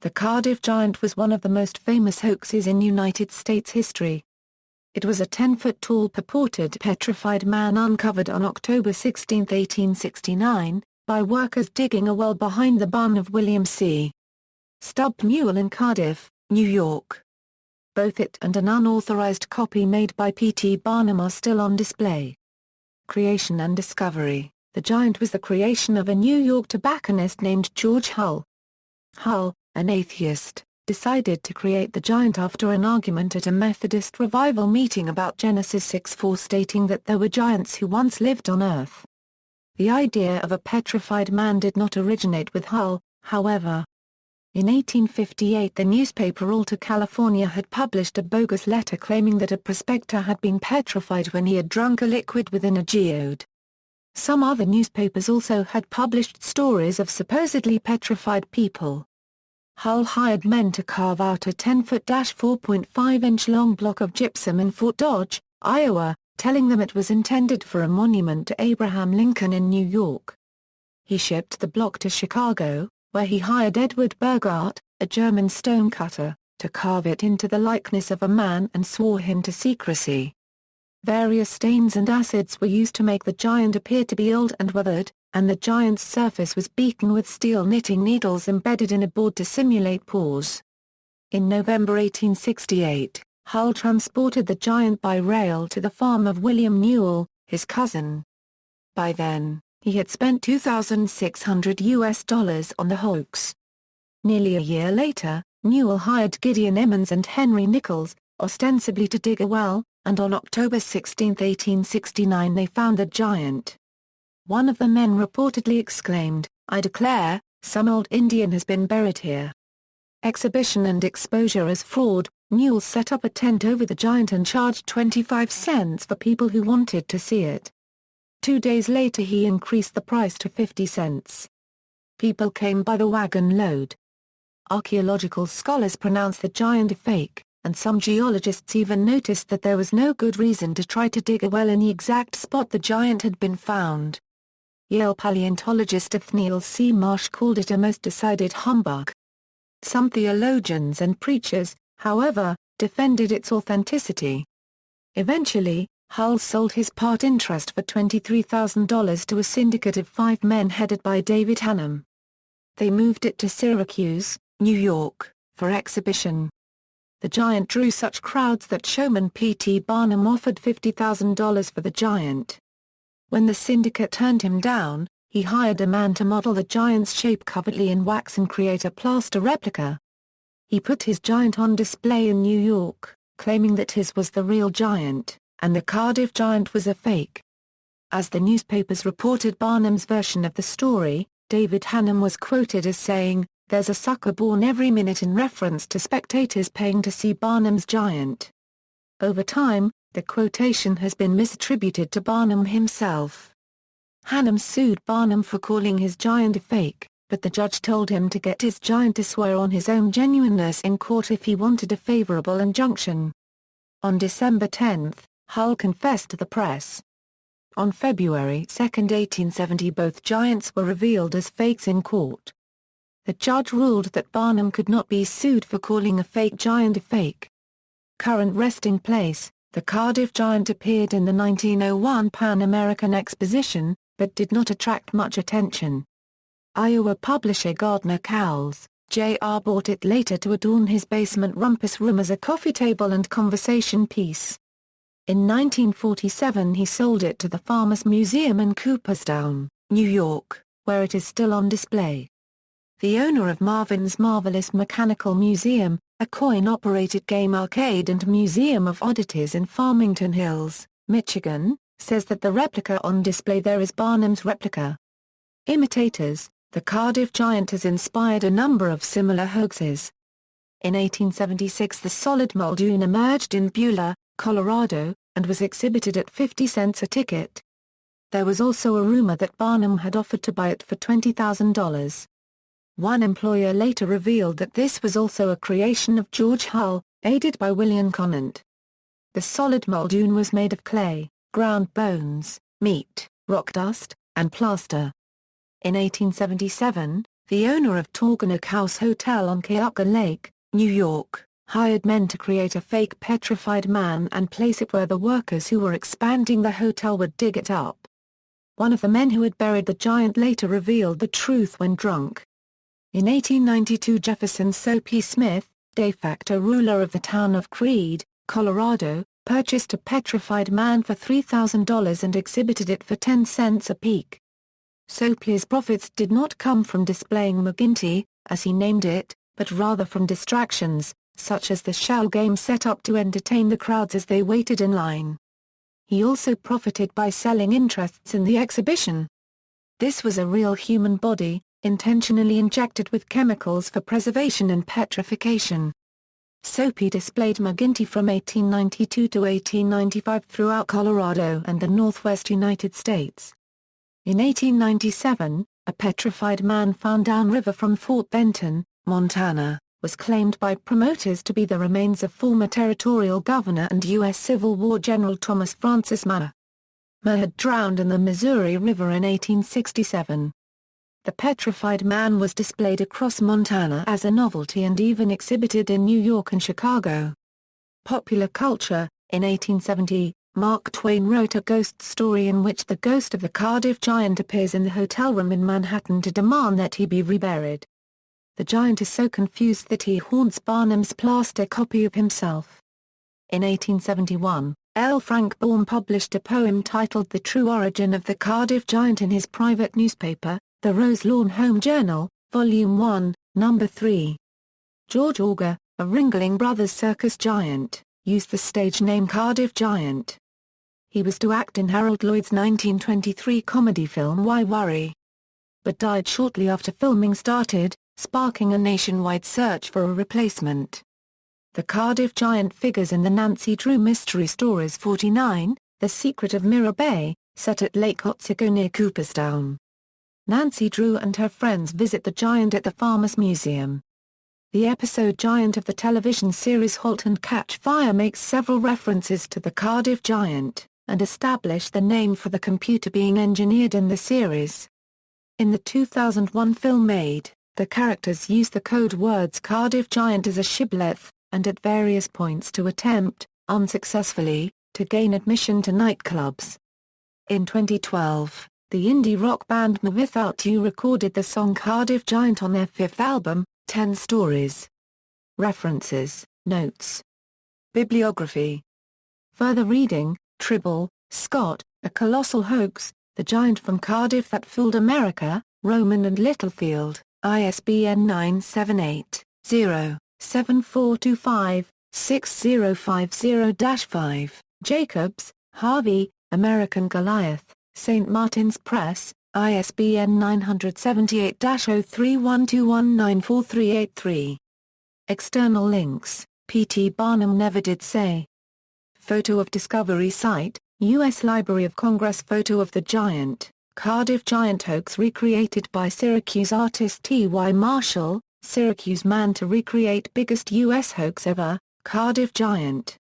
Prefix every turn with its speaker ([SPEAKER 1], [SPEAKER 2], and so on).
[SPEAKER 1] The Cardiff Giant was one of the most famous hoaxes in United States history. It was a 10-foot-tall purported petrified man uncovered on October 16, 1869, by workers digging a well behind the barn of William C. Stub Newell in Cardiff, New York. Both it and an unauthorized copy made by P.T. Barnum are still on display. Creation and discovery: the giant was the creation of a New York tobacconist named George Hull. Hull, an atheist, decided to create the giant after an argument at a Methodist revival meeting about Genesis 6:4 stating that there were giants who once lived on Earth. The idea of a petrified man did not originate with Hull, however. In 1858 the newspaper Alta California had published a bogus letter claiming that a prospector had been petrified when he had drunk a liquid within a geode. Some other newspapers also had published stories of supposedly petrified people. Hull hired men to carve out a 10-foot-4.5-inch long block of gypsum in Fort Dodge, Iowa, telling them it was intended for a monument to Abraham Lincoln in New York. He shipped the block to Chicago, where he hired Edward Burgart, a German stonecutter, to carve it into the likeness of a man and swore him to secrecy. Various stains and acids were used to make the giant appear to be old and weathered, and the giant's surface was beaten with steel knitting needles embedded in a board to simulate pores. In November 1868, Hull transported the giant by rail to the farm of William Newell, his cousin. By then, he had spent $2,600 on the hoax. Nearly a year later, Newell hired Gideon Emmons and Henry Nichols, ostensibly to dig a well, and on October 16, 1869 they found the giant. One of the men reportedly exclaimed, "I declare, some old Indian has been buried here." Exhibition and exposure as fraud: Newell set up a tent over the giant and charged 25 cents for people who wanted to see it. 2 days later he increased the price to 50 cents. People came by the wagon load. Archaeological scholars pronounced the giant a fake, and some geologists even noticed that there was no good reason to try to dig a well in the exact spot the giant had been found. Yale paleontologist Othniel C. Marsh called it a most decided humbug. Some theologians and preachers, however, defended its authenticity. Eventually, Hull sold his part interest for $23,000 to a syndicate of 5 men headed by David Hannum. They moved it to Syracuse, New York, for exhibition. The giant drew such crowds that showman P.T. Barnum offered $50,000 for the giant. When the syndicate turned him down, he hired a man to model the giant's shape covertly in wax and create a plaster replica. He put his giant on display in New York, claiming that his was the real giant, and the Cardiff Giant was a fake. As the newspapers reported Barnum's version of the story, David Hannum was quoted as saying, "There's a sucker born every minute," in reference to spectators paying to see Barnum's giant. Over time, the quotation has been misattributed to Barnum himself. Hannum sued Barnum for calling his giant a fake, but the judge told him to get his giant to swear on his own genuineness in court if he wanted a favorable injunction. On December 10, Hull confessed to the press. On February 2, 1870 both giants were revealed as fakes in court. The judge ruled that Barnum could not be sued for calling a fake giant a fake. Current resting place: the Cardiff Giant appeared in the 1901 Pan American Exposition, but did not attract much attention. Iowa publisher Gardner Cowles, Jr. bought it later to adorn his basement rumpus room as a coffee table and conversation piece. In 1947 he sold it to the Farmers Museum in Cooperstown, New York, where it is still on display. The owner of Marvin's Marvelous Mechanical Museum, a coin-operated game arcade and museum of oddities in Farmington Hills, Michigan, says that the replica on display there is Barnum's replica. Imitators: the Cardiff Giant has inspired a number of similar hoaxes. In 1876 the solid Muldoon emerged in Beulah, Colorado, and was exhibited at 50 cents a ticket. There was also a rumor that Barnum had offered to buy it for $20,000. One employer later revealed that this was also a creation of George Hull, aided by William Conant. The solid Muldoon was made of clay, ground bones, meat, rock dust, and plaster. In 1877, the owner of Torganock House Hotel on Cuyahoga Lake, New York, hired men to create a fake petrified man and place it where the workers who were expanding the hotel would dig it up. One of the men who had buried the giant later revealed the truth when drunk. In 1892, Jefferson Soapy Smith, de facto ruler of the town of Creede, Colorado, purchased a petrified man for $3,000 and exhibited it for 10 cents a peek. Soapy's profits did not come from displaying McGinty, as he named it, but rather from distractions, such as the shell game set up to entertain the crowds as they waited in line. He also profited by selling interests in the exhibition. This was a real human body, intentionally injected with chemicals for preservation and petrification. Soapy displayed McGinty from 1892 to 1895 throughout Colorado and the northwest United States. In 1897, a petrified man found downriver from Fort Benton, Montana, was claimed by promoters to be the remains of former territorial governor and U.S. Civil War General Thomas Francis Meagher. Meagher had drowned in the Missouri River in 1867. The petrified man was displayed across Montana as a novelty and even exhibited in New York and Chicago. Popular culture. In 1870, Mark Twain wrote a ghost story in which the ghost of the Cardiff Giant appears in the hotel room in Manhattan to demand that he be reburied. The Giant is so confused that he haunts Barnum's plaster copy of himself. In 1871, L. Frank Baum published a poem titled The True Origin of the Cardiff Giant in his private newspaper, the Rose Lawn Home Journal, Volume 1, No. 3. George Auger, a Ringling Brothers circus giant, used the stage name Cardiff Giant. He was to act in Harold Lloyd's 1923 comedy film Why Worry? But died shortly after filming started, sparking a nationwide search for a replacement. The Cardiff Giant figures in the Nancy Drew Mystery Stories 49, The Secret of Mirror Bay, set at Lake Otsego near Cooperstown. Nancy Drew and her friends visit the giant at the Farmers Museum. The episode Giant of the television series Halt and Catch Fire makes several references to the Cardiff Giant, and established the name for the computer being engineered in the series. In the 2001 film Made, the characters use the code words Cardiff Giant as a shibboleth, and at various points to attempt, unsuccessfully, to gain admission to nightclubs. In 2012, the indie rock band Me Without You recorded the song Cardiff Giant on their fifth album, 10 Stories. References, Notes. Bibliography. Further reading, Tribble, Scott, A Colossal Hoax, The Giant from Cardiff That Fooled America, Rowman and Littlefield, ISBN 978-0-7425-6050-5. Jacobs, Harvey, American Goliath, St. Martin's Press, ISBN 978-0312194383. External links, P.T. Barnum Never Did Say. Photo of Discovery Site, U.S. Library of Congress. Photo of the Giant, Cardiff Giant hoax recreated by Syracuse artist T.Y. Marshall, Syracuse man to recreate biggest U.S. hoax ever, Cardiff Giant.